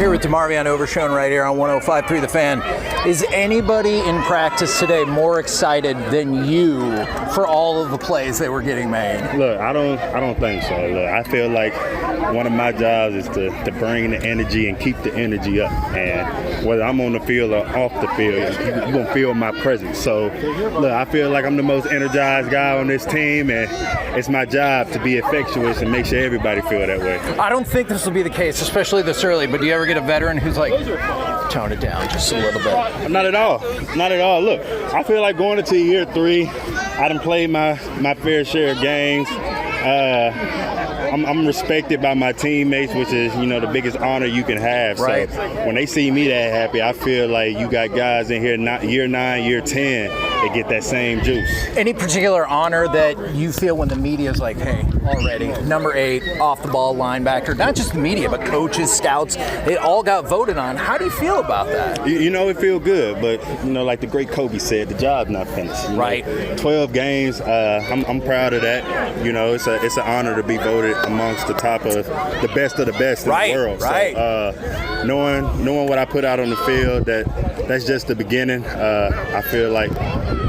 here with DeMarvion Overshown right here on 105.3 The Fan. Is anybody in practice today more excited than you for all of the plays that were getting made? Look, I don't think so. Look, I feel like one of my jobs is to bring the energy and keep the energy up. And whether I'm on the field or off the field, you're going to feel my presence. So, look, I feel like I'm the most energized guy on this team, and it's my job to be infectious and make sure everybody feel that way. I don't think this will be the case, especially this early, but do you ever get a veteran who's like, tone it down just a little bit? Not at all. Not at all. Look, I feel like going into year 3, I done played my fair share of games. I'm respected by my teammates, which is, the biggest honor you can have. Right. So when they see me that happy, I feel like you got guys in here, year 9, year 10, that get that same juice. Any particular honor that you feel when the media is like, hey, already, number 8, off the ball linebacker, not just the media, but coaches, scouts, they all got voted on. How do you feel about that? It feels good, but, like the great Kobe said, the job's not finished. Right. 12 games, I'm proud of that. It's an honor to be voted amongst the top of the best in the world. Right. So, knowing what I put out on the field, that's just the beginning. I feel like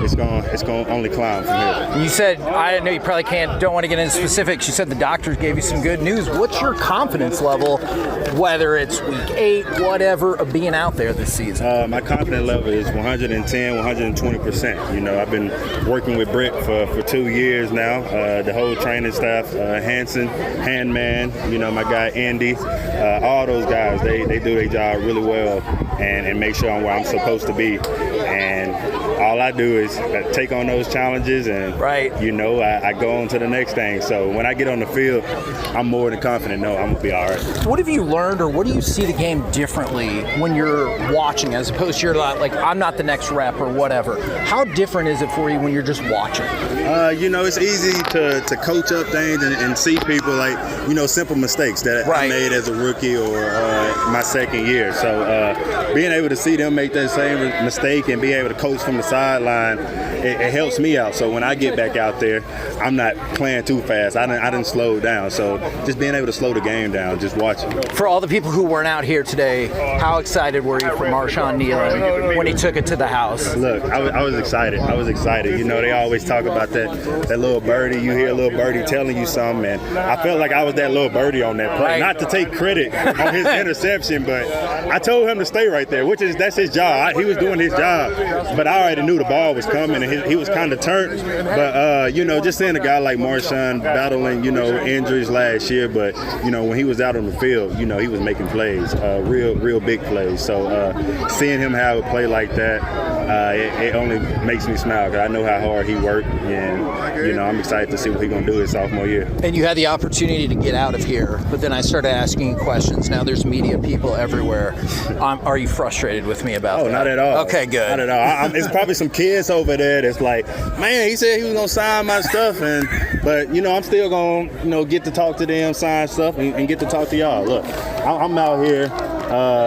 it's going to only climb from here. You said, I know you probably don't want to get into specifics. You said the doctors gave you some good news. What's your confidence level, whether it's week 8, whatever, of being out there this season? My confidence level is 110, 120%. I've been working with Britt for 2 years now. The whole training staff, Hanson, Handman, my guy Andy, all those guys, they do their job really well and make sure I'm where I'm supposed to be. And all I do is take on those challenges and, I go on to the next thing. So when I get on the field, I'm more than confident. No, I'm going to be all right. What have you learned, or what do you see the game differently when you're watching as opposed to you're like, I'm not the next rep or whatever? How different is it for you when you're just watching? It's easy to coach up things and see people like, simple mistakes that I made as a rookie or my second year. So being able to see them make that same mistake and be able to coach from the sideline, it helps me out. So when I get back out there, I'm not playing too fast. I didn't slow down. So just being able to slow the game down, just watching. For all the people who weren't out here today, how excited were you for Marshawn Nealon when he took it to the house? Look, I was excited. They always talk about that little birdie. You hear a little birdie telling you something, and I felt like I was that little birdie on that play. Right. Not to take credit on his interception, but I told him to stay right there, that's his job. He was doing his job, but I already knew the ball was coming, and he was kind of turned. But just seeing a guy like Marshawn battling, injuries last year, but when he was out on the field, he was making plays, real big plays. So seeing him have a play like that, it only makes me smile because I know how hard he worked, and I'm excited to see what he's going to do his sophomore year. And you had the opportunity to get out of here, but then I started asking you questions. Now there's media people everywhere. Are you frustrated with me about that? Oh, not at all. Okay, good. Not at all. It's probably some kids over there that's like, man, he said he was going to sign my stuff, but I'm still going to get to talk to them, sign stuff, and get to talk to y'all. Look, I'm out here.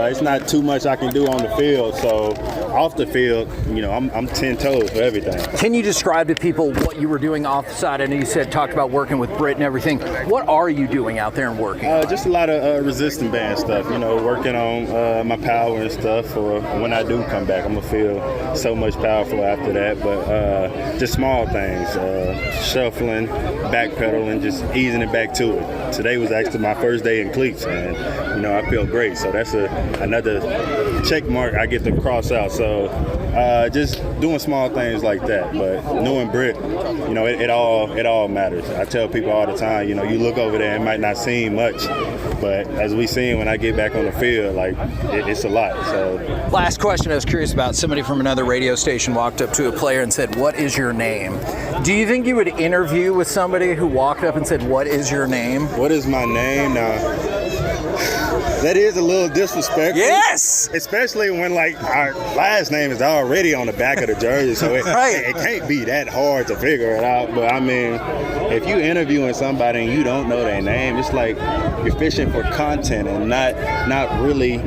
It's not too much I can do on the field, so off the field, I'm 10 toes for everything. Can you describe to people what you were doing off the side? I know you talked about working with Britt and everything. What are you doing out there and working? Just a lot of resistant band stuff, working on my power and stuff for when I do come back. I'm going to feel so much powerful after that, but just small things, shuffling, backpedaling, just easing it back to it. Today was actually my first day in cleats, and, I feel great. So that's another check mark I get to cross out. So just doing small things like that. But knowing Britt, it all matters. I tell people all the time, you look over there, it might not seem much, but as we seen when I get back on the field, it's a lot. So last question I was curious about, somebody from another radio station walked up to a player and said, "What is your name?" Do you think you would interview with somebody who walked up and said, "What is your name?" What is my name? Now, that is a little disrespectful. Yes! Especially when, our last name is already on the back of the jersey, so it can't be that hard to figure it out. But, if you interviewing somebody and you don't know their name, it's like you're fishing for content and not really,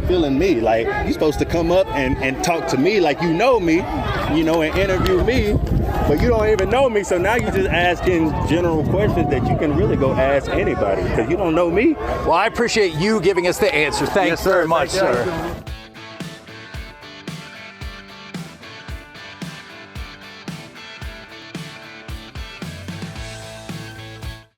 feeling me. Like, you're supposed to come up and talk to me like you know me, and interview me. But you don't even know me, so now you're just asking general questions that you can really go ask anybody because you don't know me. Well, I appreciate you giving us the answer. Thanks Yes, sir. very much, Thank you. sir.